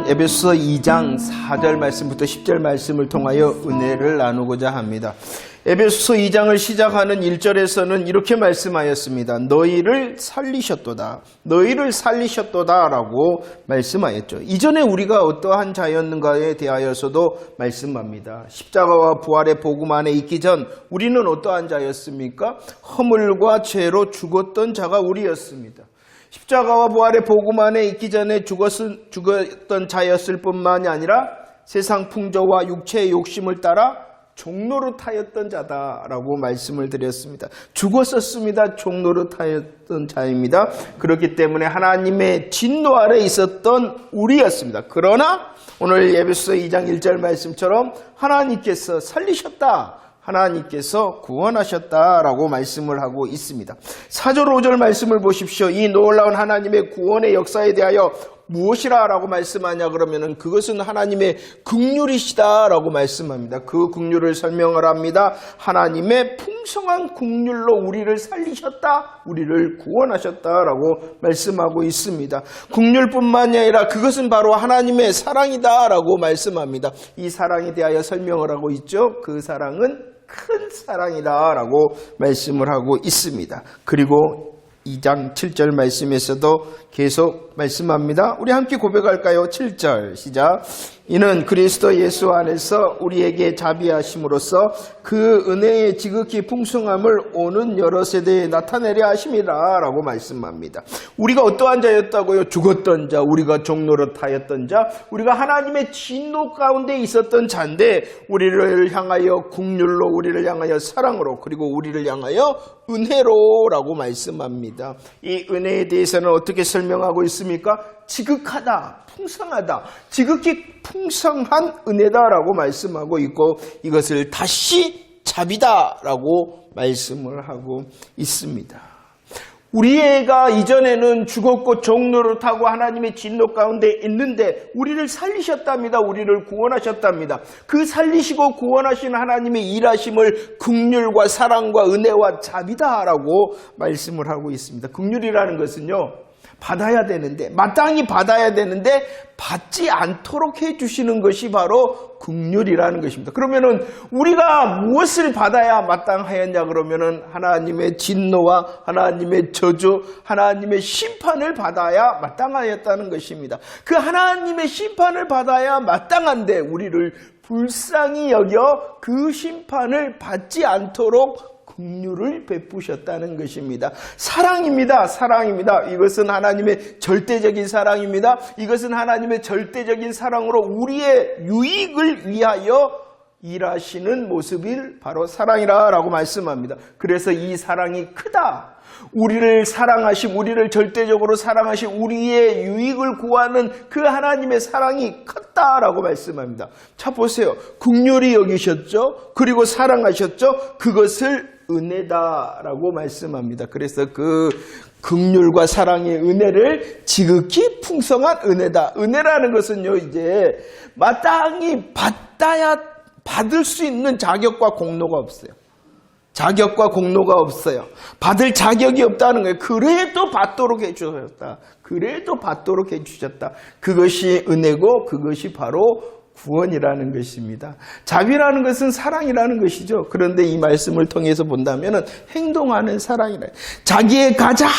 오늘은 에베소서 2장 4절 말씀부터 10절 말씀을 통하여 은혜를 나누고자 합니다. 에베소서 2장을 시작하는 1절에서는 이렇게 말씀하였습니다. 너희를 살리셨도다. 너희를 살리셨도다 라고 말씀하였죠. 이전에 우리가 어떠한 자였는가에 대하여서도 말씀합니다. 십자가와 부활의 복음 안에 있기 전 우리는 어떠한 자였습니까? 허물과 죄로 죽었던 자가 우리였습니다. 십자가와 부활의 복음 안에 있기 전에 죽었던 자였을 뿐만이 아니라 세상 풍조와 육체의 욕심을 따라 종노릇하였던 자다라고 말씀을 드렸습니다. 죽었었습니다. 종노릇하였던 자입니다. 그렇기 때문에 하나님의 진노 아래 있었던 우리였습니다. 그러나 오늘 에베소서 2장 1절 말씀처럼 하나님께서 살리셨다. 하나님께서 구원하셨다라고 말씀을 하고 있습니다. 4절 5절 말씀을 보십시오. 이 놀라운 하나님의 구원의 역사에 대하여 무엇이라고 말씀하냐 그러면은 그것은 하나님의 긍휼이시다라고 말씀합니다. 그 긍휼을 설명을 합니다. 하나님의 풍성한 긍휼로 우리를 살리셨다, 우리를 구원하셨다라고 말씀하고 있습니다. 긍휼뿐만이 아니라 그것은 바로 하나님의 사랑이다라고 말씀합니다. 이 사랑에 대하여 설명을 하고 있죠. 그 사랑은 큰 사랑이다라고 말씀을 하고 있습니다. 그리고 2장 7절 말씀에서도 계속 말씀합니다. 우리 함께 고백할까요? 7절 시작. 이는 그리스도 예수 안에서 우리에게 자비하심으로써 그 은혜의 지극히 풍성함을 오는 여러 세대에 나타내려 하심이라 라고 말씀합니다. 우리가 어떠한 자였다고요? 죽었던 자, 우리가 종노릇하였던 자, 우리가 하나님의 진노 가운데 있었던 자인데 우리를 향하여 긍휼로, 우리를 향하여 사랑으로, 그리고 우리를 향하여 은혜로라고 말씀합니다. 이 은혜에 대해서는 어떻게 설명하고 있습니까? 지극하다, 풍성하다, 지극히 풍성한 은혜다라고 말씀하고 있고 이것을 다시 자비다라고 말씀을 하고 있습니다. 우리가 이전에는 죽었고 종노릇하고 하나님의 진노 가운데 있는데 우리를 살리셨답니다. 우리를 구원하셨답니다. 그 살리시고 구원하신 하나님의 일하심을 긍휼과 사랑과 은혜와 자비다라고 말씀을 하고 있습니다. 긍휼이라는 것은요, 받아야 되는데, 마땅히 받아야 되는데 받지 않도록 해주시는 것이 바로 긍휼이라는 것입니다. 그러면은 우리가 무엇을 받아야 마땅하였냐 그러면은 하나님의 진노와 하나님의 저주, 하나님의 심판을 받아야 마땅하였다는 것입니다. 그 하나님의 심판을 받아야 마땅한데 우리를 불쌍히 여겨 그 심판을 받지 않도록 긍휼을 베푸셨다는 것입니다. 사랑입니다. 사랑입니다. 이것은 하나님의 절대적인 사랑입니다. 이것은 하나님의 절대적인 사랑으로 우리의 유익을 위하여 일하시는 모습이 바로 사랑이라고 말씀합니다. 그래서 이 사랑이 크다. 우리를 사랑하신, 우리를 절대적으로 사랑하신 우리의 유익을 구하는 그 하나님의 사랑이 컸다라고 말씀합니다. 자 보세요. 긍휼히 여기셨죠. 그리고 사랑하셨죠. 그것을 은혜다라고 말씀합니다. 그래서 그 긍휼과 사랑의 은혜를 지극히 풍성한 은혜다. 은혜라는 것은요, 이제 마땅히 받을 수 있는 자격과 공로가 없어요. 자격과 공로가 없어요. 받을 자격이 없다는 거예요. 그래도 받도록 해주셨다. 그래도 받도록 해주셨다. 그것이 은혜고 그것이 바로 구원이라는 것입니다. 자비라는 것은 사랑이라는 것이죠. 그런데 이 말씀을 통해서 본다면 행동하는 사랑이라. 자기의 가장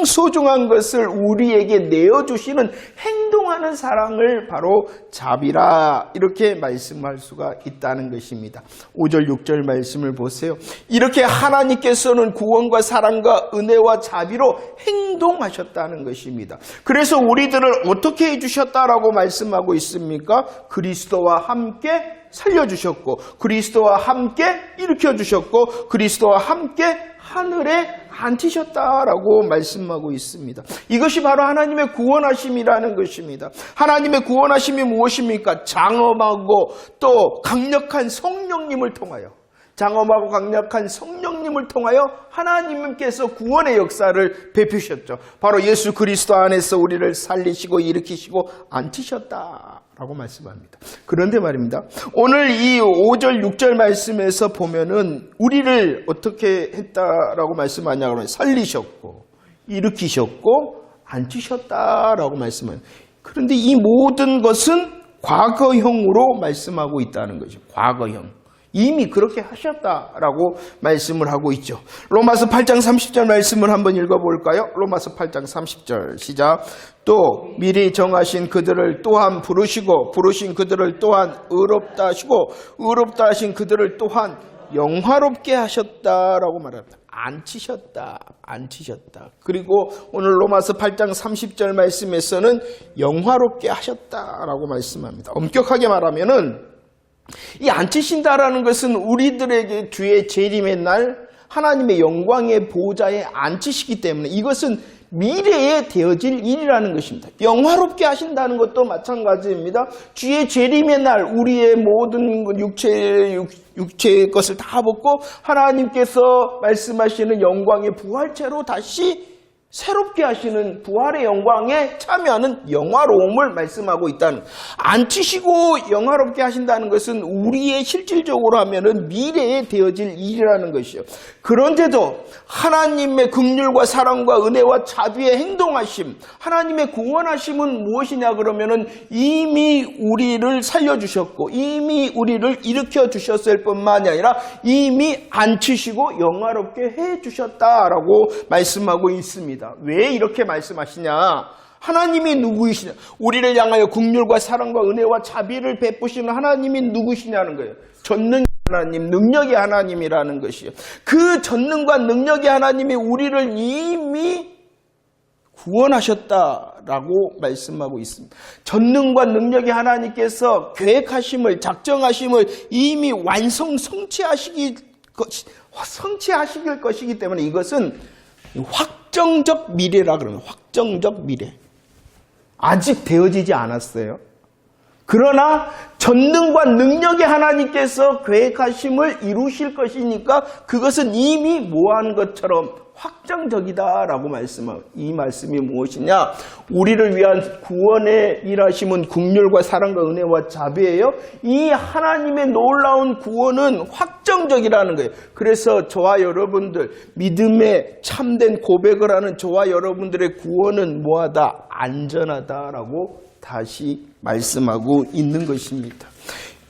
소중한 것을 우리에게 내어주시는 행동하는 사랑을 바로 자비라 이렇게 말씀할 수가 있다는 것입니다. 5절 6절 말씀을 보세요. 이렇게 하나님께서는 구원과 사랑과 은혜와 자비로 행동하셨다는 것입니다. 그래서 우리들을 어떻게 해주셨다라고 말씀하고 있습니까? 그리스도와 함께 살려주셨고 그리스도와 함께 일으켜주셨고 그리스도와 함께 하늘에 앉히셨다라고 말씀하고 있습니다. 이것이 바로 하나님의 구원하심이라는 것입니다. 하나님의 구원하심이 무엇입니까? 장엄하고 또 강력한 성령님을 통하여, 장엄하고 강력한 성령님을 통하여 하나님께서 구원의 역사를 베푸셨죠. 바로 예수 그리스도 안에서 우리를 살리시고 일으키시고 앉히셨다라고 말씀합니다. 그런데 말입니다. 오늘 이 5절 6절 말씀에서 보면은 우리를 어떻게 했다라고 말씀하냐 그러면 살리셨고 일으키셨고 앉히셨다라고 말씀합니다. 그런데 이 모든 것은 과거형으로 말씀하고 있다는 거죠. 과거형. 이미 그렇게 하셨다라고 말씀을 하고 있죠. 로마서 8장 30절 말씀을 한번 읽어볼까요? 로마서 8장 30절 시작. 또 미리 정하신 그들을 또한 부르시고 부르신 그들을 또한 의롭다 하시고 의롭다 하신 그들을 또한 영화롭게 하셨다라고 말합니다. 앉히셨다. 그리고 오늘 로마서 8장 30절 말씀에서는 영화롭게 하셨다라고 말씀합니다. 엄격하게 말하면은 이 앉히신다라는 것은 우리들에게 주의 재림의 날 하나님의 영광의 보좌에 앉히시기 때문에 이것은 미래에 되어질 일이라는 것입니다. 영화롭게 하신다는 것도 마찬가지입니다. 주의 재림의 날 우리의 모든 육체의 것을 다 벗고 하나님께서 말씀하시는 영광의 부활체로 다시 새롭게 하시는 부활의 영광에 참여하는 영화로움을 말씀하고 있다는, 앉히시고 영화롭게 하신다는 것은 우리의 실질적으로 하면은 미래에 되어질 일이라는 것이요. 그런데도 하나님의 긍휼과 사랑과 은혜와 자비의 행동하심, 하나님의 구원하심은 무엇이냐 그러면은 이미 우리를 살려주셨고 이미 우리를 일으켜 주셨을 뿐만이 아니라 이미 앉히시고 영화롭게 해주셨다라고 말씀하고 있습니다. 왜 이렇게 말씀하시냐? 하나님이 누구이시냐? 우리를 향하여 긍휼과 사랑과 은혜와 자비를 베푸시는 하나님이 누구시냐는 거예요. 전능 하나님, 능력의 하나님이라는 것이요. 그 전능과 능력의 하나님이 우리를 이미 구원하셨다라고 말씀하고 있습니다. 전능과 능력의 하나님께서 계획하심을, 작정하심을 이미 성취하실 것이기 때문에 이것은 확정적 미래라 그러면 확정적 미래. 아직 되어지지 않았어요. 그러나 전능과 능력의 하나님께서 계획하심을 이루실 것이니까 그것은 이미 뭐한 것처럼 확정적이다라고 말씀하고, 이 말씀이 무엇이냐? 우리를 위한 구원의 일하심은 긍휼과 사랑과 은혜와 자비예요. 이 하나님의 놀라운 구원은 확정적이라는 거예요. 그래서 저와 여러분들, 믿음의 참된 고백을 하는 저와 여러분들의 구원은 뭐하다? 안전하다라고 다시 말씀하고 있는 것입니다.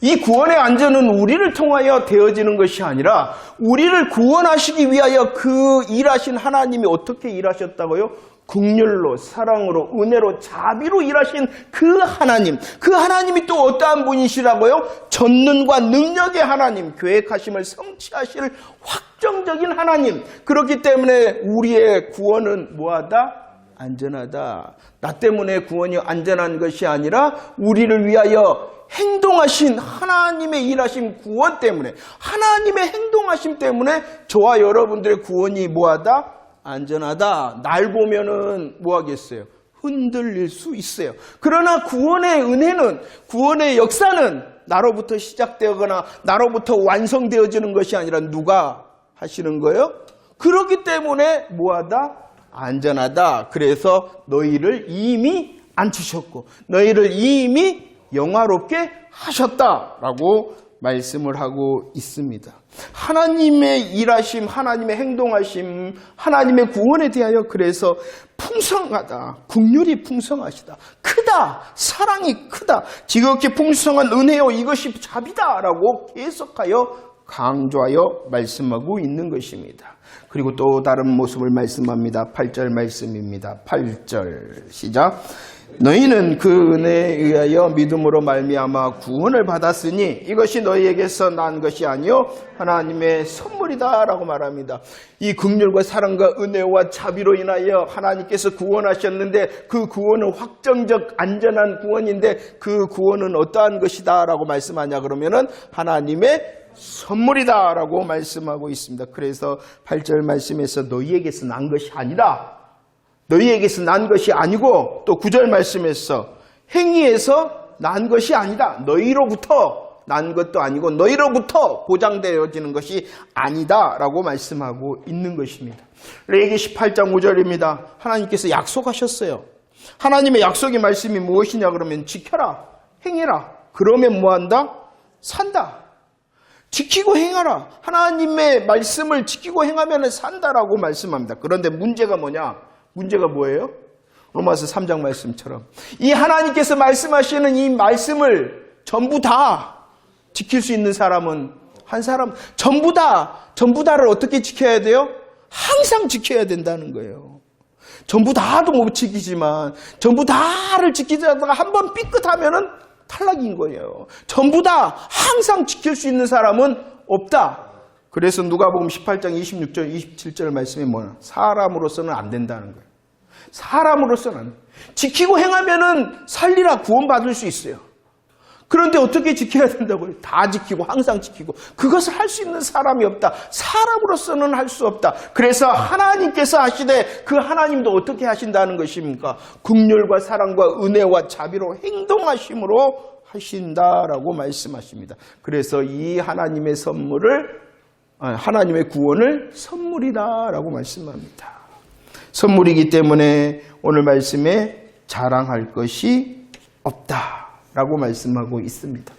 이 구원의 안전은 우리를 통하여 되어지는 것이 아니라 우리를 구원하시기 위하여 그 일하신 하나님이 어떻게 일하셨다고요? 긍휼로, 사랑으로, 은혜로, 자비로 일하신 그 하나님이 또 어떠한 분이시라고요? 전능과 능력의 하나님, 계획하심을 성취하실 확정적인 하나님. 그렇기 때문에 우리의 구원은 뭐하다? 안전하다. 나 때문에 구원이 안전한 것이 아니라 우리를 위하여 행동하신 하나님의 일하신 구원 때문에, 하나님의 행동하심 때문에 저와 여러분들의 구원이 뭐하다? 안전하다. 날 보면은 뭐하겠어요? 흔들릴 수 있어요. 그러나 구원의 은혜는, 구원의 역사는 나로부터 시작되거나 나로부터 완성되어지는 것이 아니라 누가 하시는 거예요? 그렇기 때문에 뭐하다? 안전하다. 그래서 너희를 이미 앉히셨고 너희를 이미 영화롭게 하셨다라고 말씀을 하고 있습니다. 하나님의 일하심, 하나님의 행동하심, 하나님의 구원에 대하여 그래서 풍성하다, 긍휼이 풍성하시다, 크다, 사랑이 크다, 지극히 풍성한 은혜요 이것이 자비다라고 계속하여 강조하여 말씀하고 있는 것입니다. 그리고 또 다른 모습을 말씀합니다. 8절 말씀입니다. 8절 시작. 너희는 그 은혜에 의하여 믿음으로 말미암아 구원을 받았으니 이것이 너희에게서 난 것이 아니요 하나님의 선물이다라고 말합니다. 이 긍휼과 사랑과 은혜와 자비로 인하여 하나님께서 구원하셨는데 그 구원은 확정적 안전한 구원인데 그 구원은 어떠한 것이다라고 말씀하냐 그러면은 하나님의 선물이다라고 말씀하고 있습니다. 그래서 8절 말씀에서 너희에게서 난 것이 아니라, 너희에게서 난 것이 아니고 또 9절 말씀에서 행위에서 난 것이 아니다. 너희로부터 난 것도 아니고 너희로부터 보장되어지는 것이 아니다라고 말씀하고 있는 것입니다. 레위기 18장 5절입니다. 하나님께서 약속하셨어요. 하나님의 약속의 말씀이 무엇이냐 그러면 지켜라, 행해라. 그러면 뭐한다? 산다. 지키고 행하라. 하나님의 말씀을 지키고 행하면 산다라고 말씀합니다. 그런데 문제가 뭐냐? 문제가 뭐예요? 로마서 3장 말씀처럼 이 하나님께서 말씀하시는 이 말씀을 전부 다 지킬 수 있는 사람은 한 사람, 전부 다를 어떻게 지켜야 돼요? 항상 지켜야 된다는 거예요. 전부 다도 못 지키지만 전부 다를 지키다가 한번 삐끗하면은 탈락인 거예요. 전부 다 항상 지킬 수 있는 사람은 없다. 그래서 누가복음 18장 26절 27절 말씀이 뭐냐? 사람으로서는 안 된다는 거예요. 사람으로서는 안 돼. 지키고 행하면은 살리라 구원받을 수 있어요. 그런데 어떻게 지켜야 된다고요? 다 지키고 항상 지키고 그것을 할 수 있는 사람이 없다. 사람으로서는 할 수 없다. 그래서 하나님께서 하시되 그 하나님도 어떻게 하신다는 것입니까? 긍휼과 사랑과 은혜와 자비로 행동하심으로 하신다라고 말씀하십니다. 그래서 이 하나님의 하나님의 구원을 선물이다라고 말씀합니다. 선물이기 때문에 오늘 말씀에 자랑할 것이 없다라고 말씀하고 있습니다.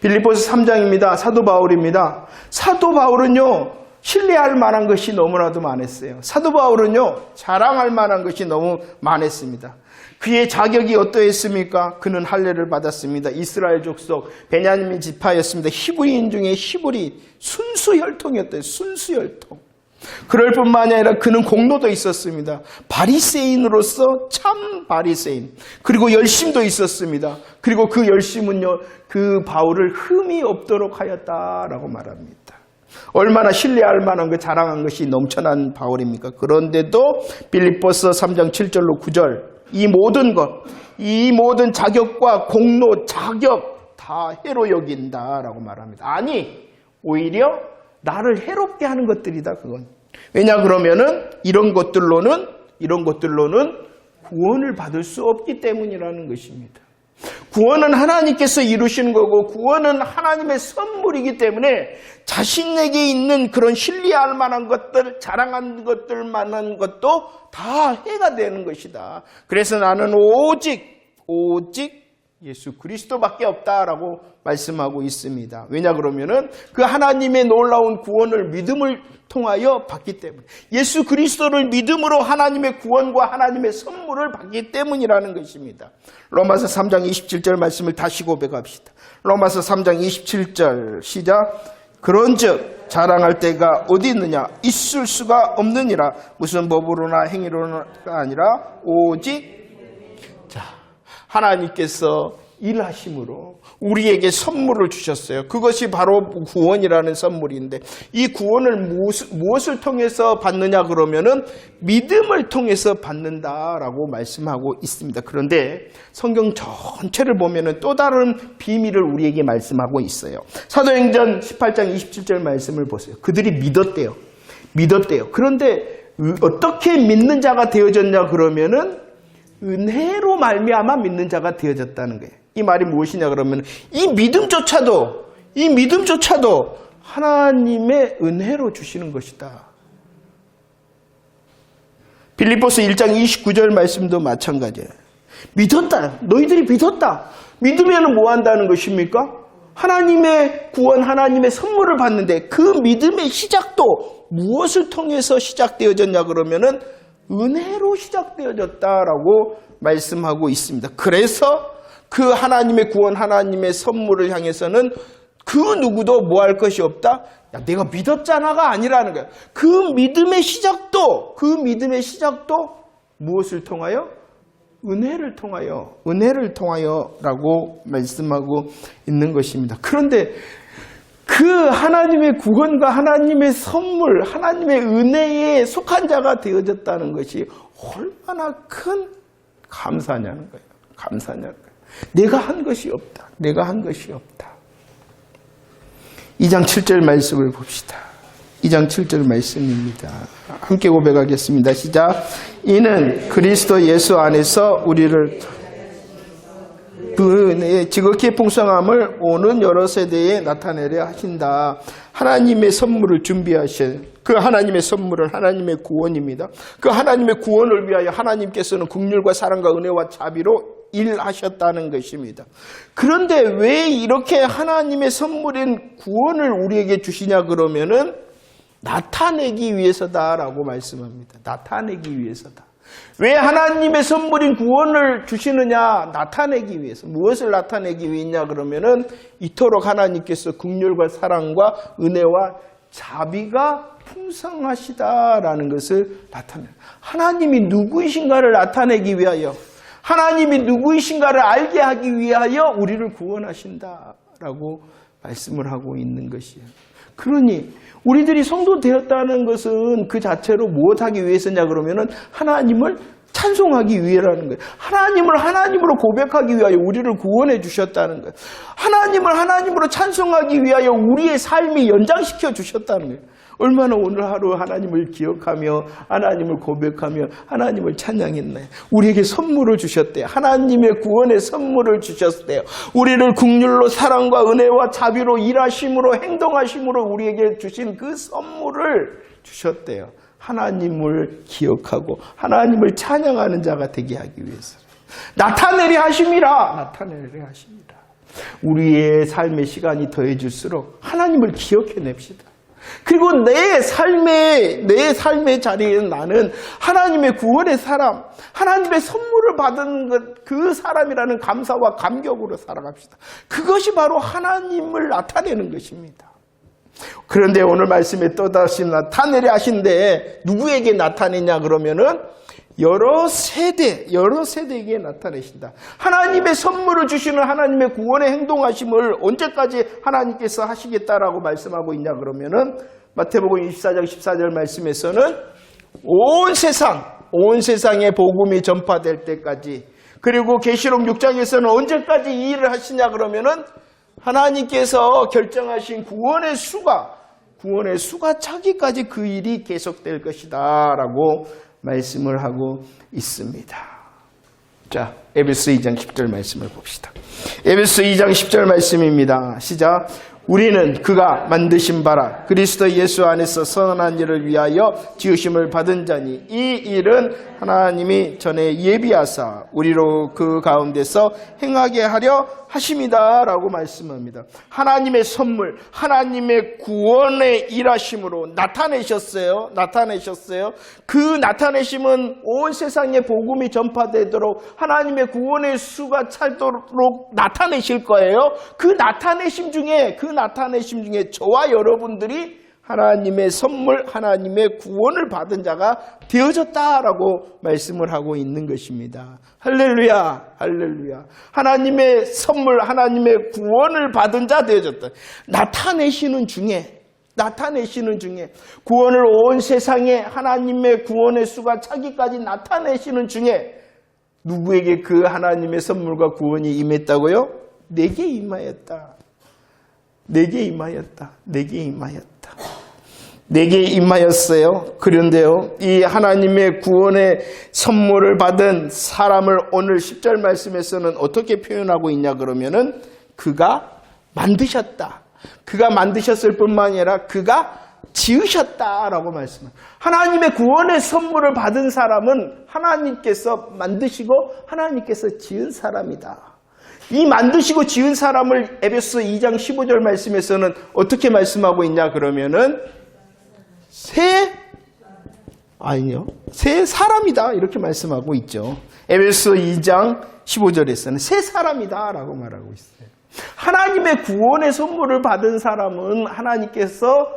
빌립보서 3장입니다. 사도 바울입니다. 사도 바울은요, 신뢰할 만한 것이 너무나도 많았어요. 사도 바울은요, 자랑할 만한 것이 너무 많았습니다. 그의 자격이 어떠했습니까? 그는 할례를 받았습니다. 이스라엘 족속 베냐민 지파였습니다. 히브리인 중에 히브리 순수 혈통이었대요. 순수 혈통. 그럴 뿐만이 아니라 그는 공로도 있었습니다. 바리새인으로서 참 바리새인. 그리고 열심도 있었습니다. 그리고 그 열심은요, 그 바울을 흠이 없도록 하였다라고 말합니다. 얼마나 신뢰할 만한 자랑한 것이 넘쳐난 바울입니까? 그런데도 빌립보서 3장 7절로 9절 이 모든 자격과 공로, 자격 다 해로 여긴다라고 말합니다. 아니, 오히려 나를 해롭게 하는 것들이다, 그건. 왜냐 그러면은 이런 것들로는 구원을 받을 수 없기 때문이라는 것입니다. 구원은 하나님께서 이루시는 거고 구원은 하나님의 선물이기 때문에 자신에게 있는 그런 신뢰할 만한 것들, 자랑한 것들만한 것도 다 해가 되는 것이다. 그래서 나는 오직 예수 그리스도밖에 없다라고 말씀하고 있습니다. 왜냐 그러면은 그 하나님의 놀라운 구원을 믿음을 통하여 받기 때문에 예수 그리스도를 믿음으로 하나님의 구원과 하나님의 선물을 받기 때문이라는 것입니다. 로마서 3장 27절 말씀을 다시 고백합시다. 로마서 3장 27절 시작. 그런즉 자랑할 때가 어디 있느냐? 있을 수가 없느니라. 무슨 법으로나 행위로가 아니라 오직 하나님께서 일하심으로 우리에게 선물을 주셨어요. 그것이 바로 구원이라는 선물인데 이 구원을 무엇을 통해서 받느냐 그러면은 믿음을 통해서 받는다라고 말씀하고 있습니다. 그런데 성경 전체를 보면은 또 다른 비밀을 우리에게 말씀하고 있어요. 사도행전 18장 27절 말씀을 보세요. 그들이 믿었대요. 그런데 어떻게 믿는 자가 되어졌냐 그러면은 은혜로 말미암아 믿는 자가 되어졌다는 거예요. 이 말이 무엇이냐 그러면 이 믿음조차도 하나님의 은혜로 주시는 것이다. 빌립보서 1장 29절 말씀도 마찬가지예요. 믿었다. 너희들이 믿었다. 믿으면 뭐 한다는 것입니까? 하나님의 구원, 하나님의 선물을 받는데 그 믿음의 시작도 무엇을 통해서 시작되어졌냐 그러면은 은혜로 시작되어졌다라고 말씀하고 있습니다. 그래서 그 하나님의 구원, 하나님의 선물을 향해서는 그 누구도 뭐 할 것이 없다? 야, 내가 믿었잖아가 아니라는 거예요. 그 믿음의 시작도 무엇을 통하여? 은혜를 통하여라고 말씀하고 있는 것입니다. 그런데 그 하나님의 구원과 하나님의 선물, 하나님의 은혜에 속한 자가 되어졌다는 것이 얼마나 큰 감사냐는 거예요. 내가 한 것이 없다. 2장 7절 말씀을 봅시다. 2장 7절 말씀입니다. 함께 고백하겠습니다. 시작. 이는 그리스도 예수 안에서 우리를 그 은혜의 지극히 풍성함을 오는 여러 세대에 나타내려 하신다. 하나님의 선물을 준비하신 그 하나님의 선물은 하나님의 구원입니다. 그 하나님의 구원을 위하여 하나님께서는 긍휼과 사랑과 은혜와 자비로 일하셨다는 것입니다. 그런데 왜 이렇게 하나님의 선물인 구원을 우리에게 주시냐 그러면은 나타내기 위해서다라고 말씀합니다. 나타내기 위해서다. 왜 하나님의 선물인 구원을 주시느냐? 나타내기 위해서. 무엇을 나타내기 위해냐? 그러면은 이토록 하나님께서 긍휼과 사랑과 은혜와 자비가 풍성하시다라는 것을 나타내요. 하나님이 누구이신가를 나타내기 위하여, 하나님이 누구이신가를 알게 하기 위하여 우리를 구원하신다라고 말씀을 하고 있는 것이에요. 그러니 우리들이 성도 되었다는 것은 그 자체로 무엇하기 위해서냐 그러면은 하나님을 찬송하기 위해라는 거예요. 하나님을 하나님으로 고백하기 위하여 우리를 구원해 주셨다는 거예요. 하나님을 하나님으로 찬송하기 위하여 우리의 삶이 연장시켜 주셨다는 거예요. 얼마나 오늘 하루 하나님을 기억하며 하나님을 고백하며 하나님을 찬양했나요? 우리에게 선물을 주셨대요. 하나님의 구원의 선물을 주셨대요. 우리를 긍휼로 사랑과 은혜와 자비로 일하심으로 행동하심으로 우리에게 주신 그 선물을 주셨대요. 하나님을 기억하고 하나님을 찬양하는 자가 되게 하기 위해서. 나타내려 하심이라. 나타내려 하심이라. 우리의 삶의 시간이 더해질수록 하나님을 기억해냅시다. 그리고 내 삶의 자리에는 나는 하나님의 구원의 사람, 하나님의 선물을 받은 그 사람이라는 감사와 감격으로 살아갑시다. 그것이 바로 하나님을 나타내는 것입니다. 그런데 오늘 말씀에 또다시 나타내려 하신데 누구에게 나타내냐 그러면은 여러 세대에게 나타내신다. 하나님의 선물을 주시는 하나님의 구원의 행동하심을 언제까지 하나님께서 하시겠다라고 말씀하고 있냐 그러면은 마태복음 24장 14절 말씀에서는 온 세상에 복음이 전파될 때까지, 그리고 계시록 6장에서는 언제까지 이 일을 하시냐 그러면은 하나님께서 결정하신 구원의 수가 차기까지 그 일이 계속될 것이다 라고 말씀을 하고 있습니다. 자, 에베소 2장 10절 말씀을 봅시다. 에베소 2장 10절 말씀입니다. 시작. 우리는 그가 만드신 바라 그리스도 예수 안에서 선한 일을 위하여 지으심을 받은 자니 이 일은 하나님이 전에 예비하사 우리로 그 가운데서 행하게 하려 하심이다 라고 말씀합니다. 하나님의 선물, 하나님의 구원의 일하심으로 나타내셨어요. 그 나타내심은 온 세상에 복음이 전파되도록 하나님의 구원의 수가 찰도록 나타내실 거예요. 그 나타내심 중에 저와 여러분들이 하나님의 선물, 하나님의 구원을 받은 자가 되어졌다라고 말씀을 하고 있는 것입니다. 할렐루야, 할렐루야. 하나님의 선물, 하나님의 구원을 받은 자 되어졌다. 나타내시는 중에 구원을 온 세상에 하나님의 구원의 수가 차기까지 나타내시는 중에 누구에게 그 하나님의 선물과 구원이 임했다고요? 내게 임하였다. 내게 임하였어요. 그런데요, 이 하나님의 구원의 선물을 받은 사람을 오늘 10절 말씀에서는 어떻게 표현하고 있냐 그러면은 그가 만드셨다. 그가 만드셨을 뿐만 아니라 그가 지으셨다라고 말씀합니다. 하나님의 구원의 선물을 받은 사람은 하나님께서 만드시고 하나님께서 지은 사람이다. 이 만드시고 지은 사람을 에베소 2장 15절 말씀에서는 어떻게 말씀하고 있냐 그러면은 새 사람이다 이렇게 말씀하고 있죠. 에베소 2장 15절에서는 새 사람이다 라고 말하고 있어요. 하나님의 구원의 선물을 받은 사람은 하나님께서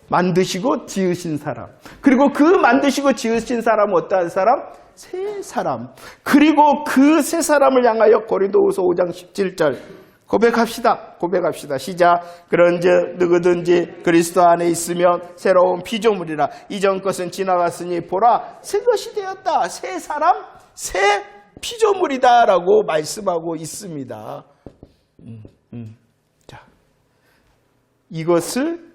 만드시고 지으신 사람, 그리고 그 만드시고 지으신 사람은 어떠한 사람? 새 사람. 그리고 그 새 사람을 향하여 고린도후서 5장 17절 고백합시다. 시작. 그런즉 누구든지 그리스도 안에 있으면 새로운 피조물이라. 이전 것은 지나갔으니 보라 새 것이 되었다. 새 사람, 새 피조물이다 라고 말씀하고 있습니다. 자, 이것을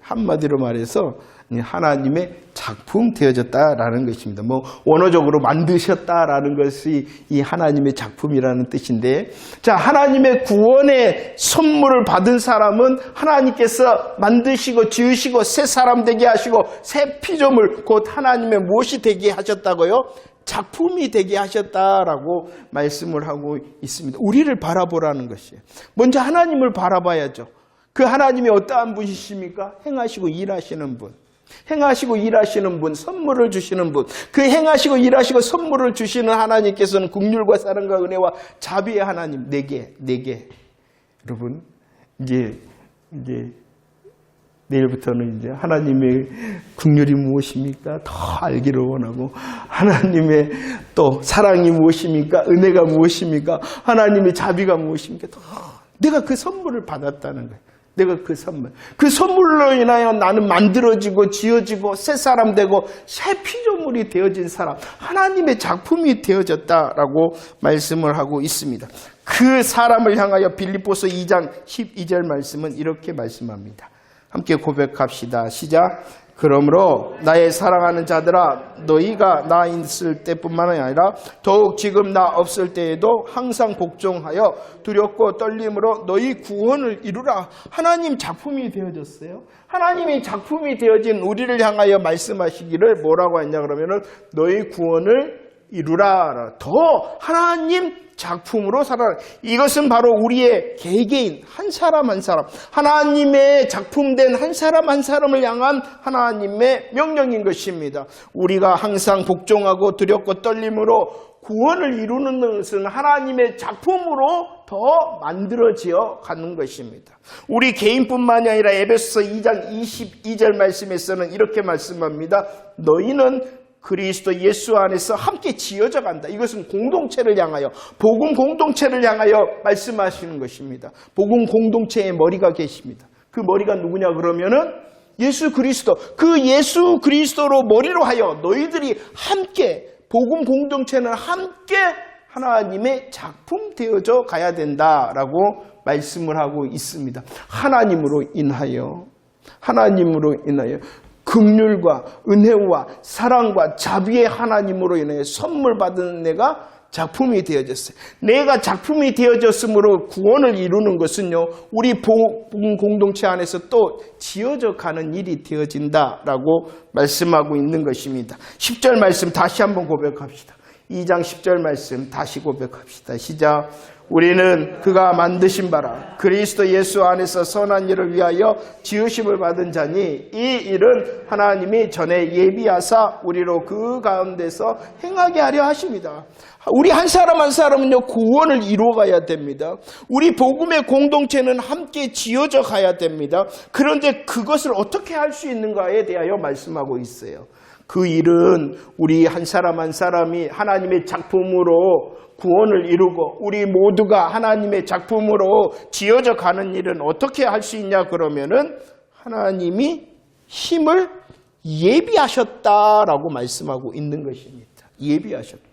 한마디로 말해서 하나님의 작품 되어졌다라는 것입니다. 원어적으로 만드셨다라는 것이 이 하나님의 작품이라는 뜻인데, 자, 하나님의 구원의 선물을 받은 사람은 하나님께서 만드시고 지으시고 새 사람 되게 하시고 새 피조물, 곧 하나님의 무엇이 되게 하셨다고요? 작품이 되게 하셨다라고 말씀을 하고 있습니다. 우리를 바라보라는 것이에요. 먼저 하나님을 바라봐야죠. 그 하나님이 어떠한 분이십니까? 행하시고 일하시는 분. 행하시고 일하시는 분, 선물을 주시는 분, 그 행하시고 일하시고 선물을 주시는 하나님께서는 긍휼과 사랑과 은혜와 자비의 하나님, 내게. 여러분, 이제 내일부터는 이제 하나님의 긍휼이 무엇입니까? 더 알기를 원하고, 하나님의 또 사랑이 무엇입니까? 은혜가 무엇입니까? 하나님의 자비가 무엇입니까? 내가 그 선물을 받았다는 거예요. 내가 그 선물로 인하여 나는 만들어지고 지어지고 새 사람 되고 새 피조물이 되어진 사람, 하나님의 작품이 되어졌다라고 말씀을 하고 있습니다. 그 사람을 향하여 빌립보서 2장 12절 말씀은 이렇게 말씀합니다. 함께 고백합시다. 시작. 그러므로 나의 사랑하는 자들아, 너희가 나 있을 때뿐만 아니라 더욱 지금 나 없을 때에도 항상 복종하여 두렵고 떨림으로 너희 구원을 이루라. 하나님 작품이 되어졌어요. 하나님의 작품이 되어진 우리를 향하여 말씀하시기를 뭐라고 했냐 그러면은 너희 구원을 이루라. 더 하나님 작품으로 살아라. 이것은 바로 우리의 개개인 한 사람 한 사람, 하나님의 작품된 한 사람 한 사람을 향한 하나님의 명령인 것입니다. 우리가 항상 복종하고 두렵고 떨림으로 구원을 이루는 것은 하나님의 작품으로 더 만들어지어 가는 것입니다. 우리 개인뿐만이 아니라 에베소서 2장 22절 말씀에서는 이렇게 말씀합니다. 너희는 그리스도 예수 안에서 함께 지어져 간다. 이것은 공동체를 향하여, 복음 공동체를 향하여 말씀하시는 것입니다. 복음 공동체에 머리가 계십니다. 그 머리가 누구냐 그러면은 예수 그리스도, 그 예수 그리스도로 머리로 하여 너희들이 함께, 복음 공동체는 함께 하나님의 작품 되어져 가야 된다라고 말씀을 하고 있습니다. 하나님으로 인하여 긍휼과 은혜와 사랑과 자비의 하나님으로 인해 선물 받은 내가 작품이 되어졌어요. 내가 작품이 되어졌으므로 구원을 이루는 것은요, 우리 복음 공동체 안에서 또 지어져 가는 일이 되어진다라고 말씀하고 있는 것입니다. 10절 말씀 다시 한번 고백합시다. 2장 10절 말씀 다시 고백합시다. 시작. 우리는 그가 만드신 바라 그리스도 예수 안에서 선한 일을 위하여 지으심을 받은 자니 이 일은 하나님이 전에 예비하사 우리로 그 가운데서 행하게 하려 하십니다. 우리 한 사람 한 사람은요, 구원을 이루어가야 됩니다. 우리 복음의 공동체는 함께 지어져 가야 됩니다. 그런데 그것을 어떻게 할 수 있는가에 대하여 말씀하고 있어요. 그 일은 우리 한 사람 한 사람이 하나님의 작품으로 구원을 이루고 우리 모두가 하나님의 작품으로 지어져 가는 일은 어떻게 할 수 있냐 그러면은 하나님이 힘을 예비하셨다라고 말씀하고 있는 것입니다. 예비하셨다.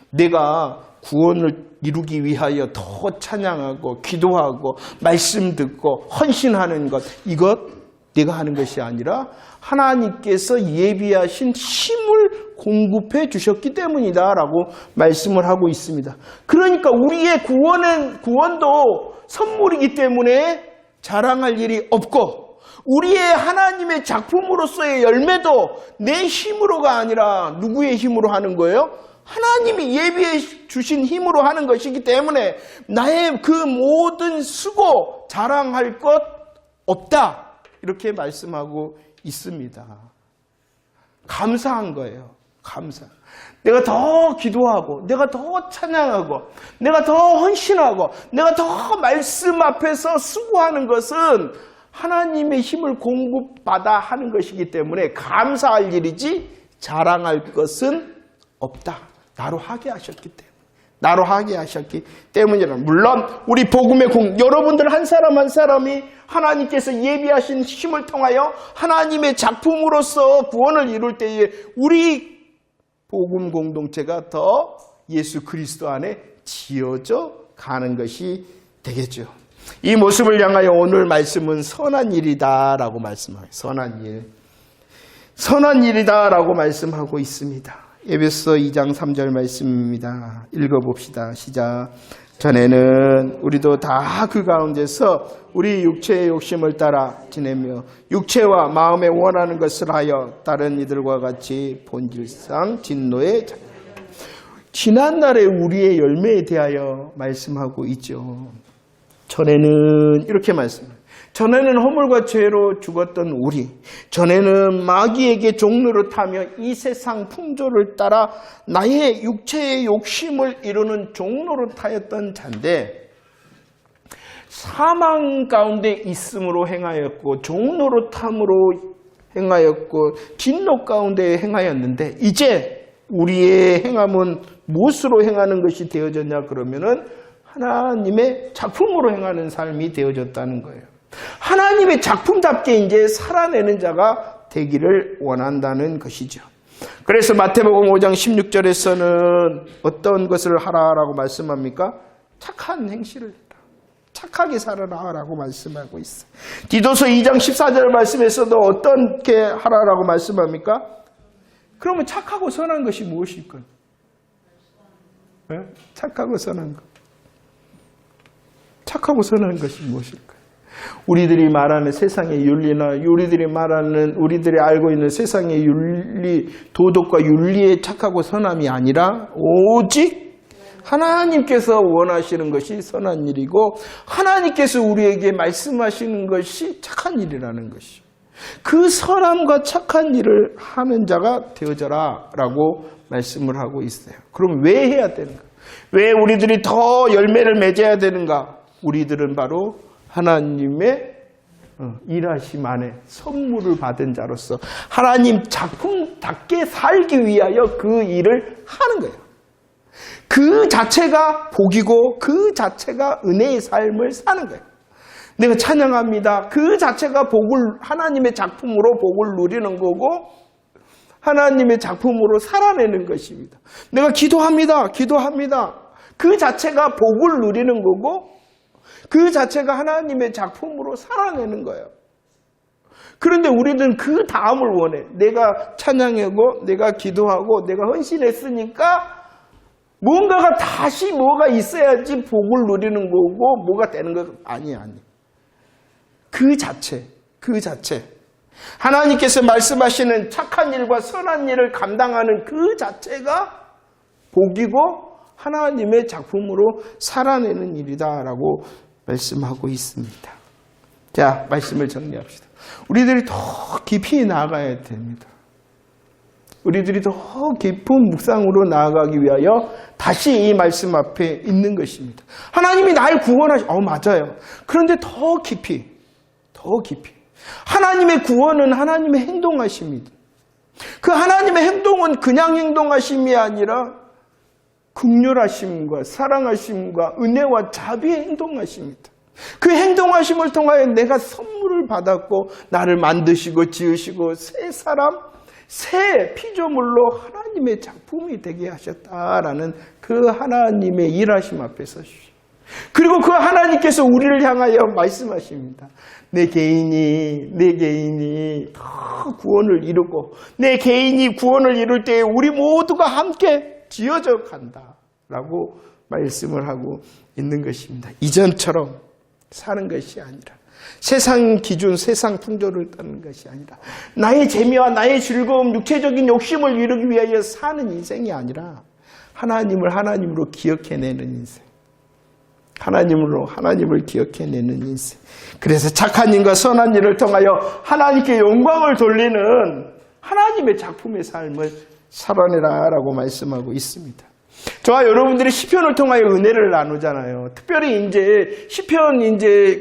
내가 구원을 이루기 위하여 더 찬양하고 기도하고 말씀 듣고 헌신하는 것, 이것 내가 하는 것이 아니라 하나님께서 예비하신 힘을 공급해 주셨기 때문이다 라고 말씀을 하고 있습니다. 그러니까 우리의 구원도 선물이기 때문에 자랑할 일이 없고, 우리의 하나님의 작품으로서의 열매도 내 힘으로가 아니라 누구의 힘으로 하는 거예요? 하나님이 예비해 주신 힘으로 하는 것이기 때문에 나의 그 모든 수고 자랑할 것 없다, 이렇게 말씀하고 있습니다. 감사한 거예요. 감사. 내가 더 기도하고, 내가 더 찬양하고, 내가 더 헌신하고, 내가 더 말씀 앞에서 수고하는 것은 하나님의 힘을 공급받아 하는 것이기 때문에 감사할 일이지 자랑할 것은 없다. 나로 하게 하셨기 때문에. 나로 하게 하셨기 때문이라. 물론 우리 복음의 여러분들 한 사람 한 사람이 하나님께서 예비하신 힘을 통하여 하나님의 작품으로서 구원을 이룰 때에 우리 복음 공동체가 더 예수 그리스도 안에 지어져 가는 것이 되겠죠. 이 모습을 향하여 오늘 말씀은 선한 일이다라고 말씀해요. 선한 일. 선한 일이다라고 말씀하고 있습니다. 에베소 2장 3절 말씀입니다. 읽어봅시다. 시작. 전에는 우리도 다 그 가운데서 우리 육체의 욕심을 따라 지내며 육체와 마음에 원하는 것을 하여 다른 이들과 같이 본질상 진노에 지난날의 우리의 열매에 대하여 말씀하고 있죠. 전에는 이렇게 말씀해요. 전에는 허물과 죄로 죽었던 우리, 전에는 마귀에게 종로를 타며 이 세상 풍조를 따라 나의 육체의 욕심을 이루는 종로를 타였던 자인데 사망 가운데 있음으로 행하였고 종로를 탐으로 행하였고 진노 가운데 행하였는데 이제 우리의 행함은 무엇으로 행하는 것이 되어졌냐 그러면은 하나님의 작품으로 행하는 삶이 되어졌다는 거예요. 하나님의 작품답게 이제 살아내는 자가 되기를 원한다는 것이죠. 그래서 마태복음 5장 16절에서는 어떤 것을 하라라고 말씀합니까? 착한 행실을 해라. 착하게 살아라라고 말씀하고 있어요. 디도서 2장 14절 말씀에서도 어떻게 하라라고 말씀합니까? 그러면 착하고 선한 것이 무엇일까요? 네? 착하고 선한 것. 착하고 선한 것이 무엇일까요? 우리들이 말하는 세상의 윤리나 우리들이 알고 있는 세상의 윤리, 도덕과 윤리의 착하고 선함이 아니라 오직 하나님께서 원하시는 것이 선한 일이고 하나님께서 우리에게 말씀하시는 것이 착한 일이라는 것이죠. 그 선함과 착한 일을 하는 자가 되어져라 라고 말씀을 하고 있어요. 그럼 왜 해야 되는가? 왜 우리들이 더 열매를 맺어야 되는가? 우리들은 바로 하나님의 일하심 안에 선물을 받은 자로서 하나님 작품답게 살기 위하여 그 일을 하는 거예요. 그 자체가 복이고 그 자체가 은혜의 삶을 사는 거예요. 내가 찬양합니다. 그 자체가 하나님의 작품으로 복을 누리는 거고 하나님의 작품으로 살아내는 것입니다. 내가 기도합니다. 그 자체가 복을 누리는 거고 그 자체가 하나님의 작품으로 살아내는 거예요. 그런데 우리는 그 다음을 원해. 내가 찬양하고 내가 기도하고 내가 헌신했으니까 뭔가가 다시 뭐가 있어야지 복을 누리는 거고 뭐가 되는 거 아니야. 그 자체. 하나님께서 말씀하시는 착한 일과 선한 일을 감당하는 그 자체가 복이고 하나님의 작품으로 살아내는 일이다라고 말씀하고 있습니다. 자, 말씀을 정리합시다. 우리들이 더 깊이 나아가야 됩니다. 우리들이 더 깊은 묵상으로 나아가기 위하여 다시 이 말씀 앞에 있는 것입니다. 하나님이 날 맞아요. 그런데 더 깊이. 하나님의 구원은 하나님의 행동하심입니다. 그 하나님의 행동은 그냥 행동하심이 아니라 긍휼하심과 사랑하심과 은혜와 자비의 행동하심입니다. 그 행동하심을 통하여 내가 선물을 받았고 나를 만드시고 지으시고 새 사람, 새 피조물로 하나님의 작품이 되게 하셨다라는 그 하나님의 일하심 앞에 서십시오. 그리고 그 하나님께서 우리를 향하여 말씀하십니다. 내 개인이 더 구원을 이루고 내 개인이 구원을 이룰 때에 우리 모두가 함께 지어져 간다라고 말씀을 하고 있는 것입니다. 이전처럼 사는 것이 아니라 세상 기준, 세상 풍조를 따르는 것이 아니라 나의 재미와 나의 즐거움, 육체적인 욕심을 이루기 위하여 사는 인생이 아니라 하나님으로 기억해내는 인생. 하나님을 기억해내는 인생. 그래서 착한 일과 선한 일을 통하여 하나님께 영광을 돌리는 하나님의 작품의 삶을 살아내라라고 말씀하고 있습니다. 저와 여러분들이 시편을 통하여 은혜를 나누잖아요. 특별히 시편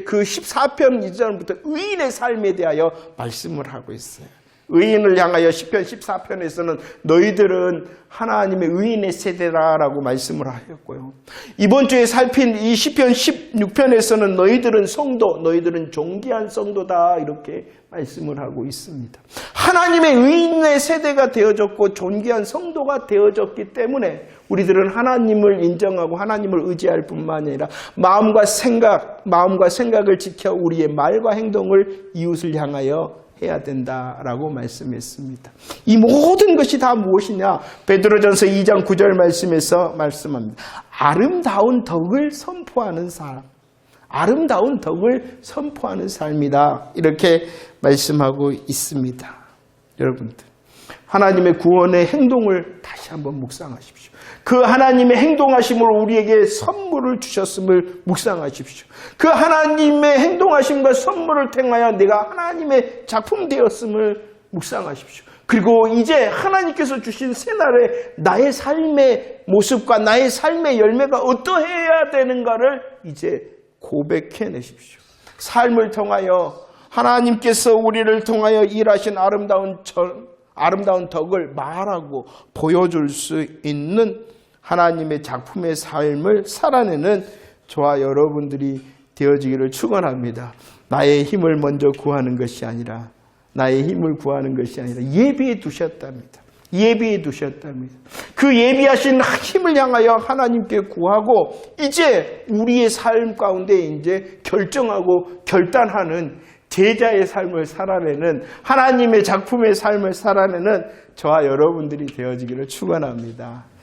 그 14편 이전부터 의인의 삶에 대하여 말씀을 하고 있어요. 의인을 향하여 시편 14편에서는 너희들은 하나님의 의인의 세대라라고 말씀을 하였고요. 이번 주에 살핀 이 시편 16편에서는 너희들은 성도, 너희들은 존귀한 성도다 이렇게 말씀을 하고 있습니다. 하나님의 의인의 세대가 되어졌고 존귀한 성도가 되어졌기 때문에 우리들은 하나님을 인정하고 하나님을 의지할 뿐만 아니라 마음과 생각을 지켜 우리의 말과 행동을 이웃을 향하여 해야 된다라고 말씀했습니다. 이 모든 것이 다 무엇이냐? 베드로전서 2장 9절 말씀에서 말씀합니다. 아름다운 덕을 선포하는 삶. 아름다운 덕을 선포하는 삶이다. 이렇게 말씀하고 있습니다. 여러분들, 하나님의 구원의 행동을 다시 한번 묵상하십시오. 그 하나님의 행동하심을 우리에게 선물을 주셨음을 묵상하십시오. 그 하나님의 행동하심과 선물을 통하여 내가 하나님의 작품 되었음을 묵상하십시오. 그리고 이제 하나님께서 주신 새날에 나의 삶의 모습과 나의 삶의 열매가 어떠해야 되는가를 이제 고백해내십시오. 삶을 통하여 하나님께서 우리를 통하여 일하신 아름다운 덕을 말하고 보여줄 수 있는 하나님의 작품의 삶을 살아내는 저와 여러분들이 되어지기를 축원합니다. 나의 힘을 먼저 구하는 것이 아니라 나의 힘을 구하는 것이 아니라 예비해 두셨답니다. 예비해 두셨답니다. 그 예비하신 힘을 향하여 하나님께 구하고 이제 우리의 삶 가운데 이제 결정하고 결단하는 제자의 삶을 살아내는 하나님의 작품의 삶을 살아내는 저와 여러분들이 되어지기를 축원합니다.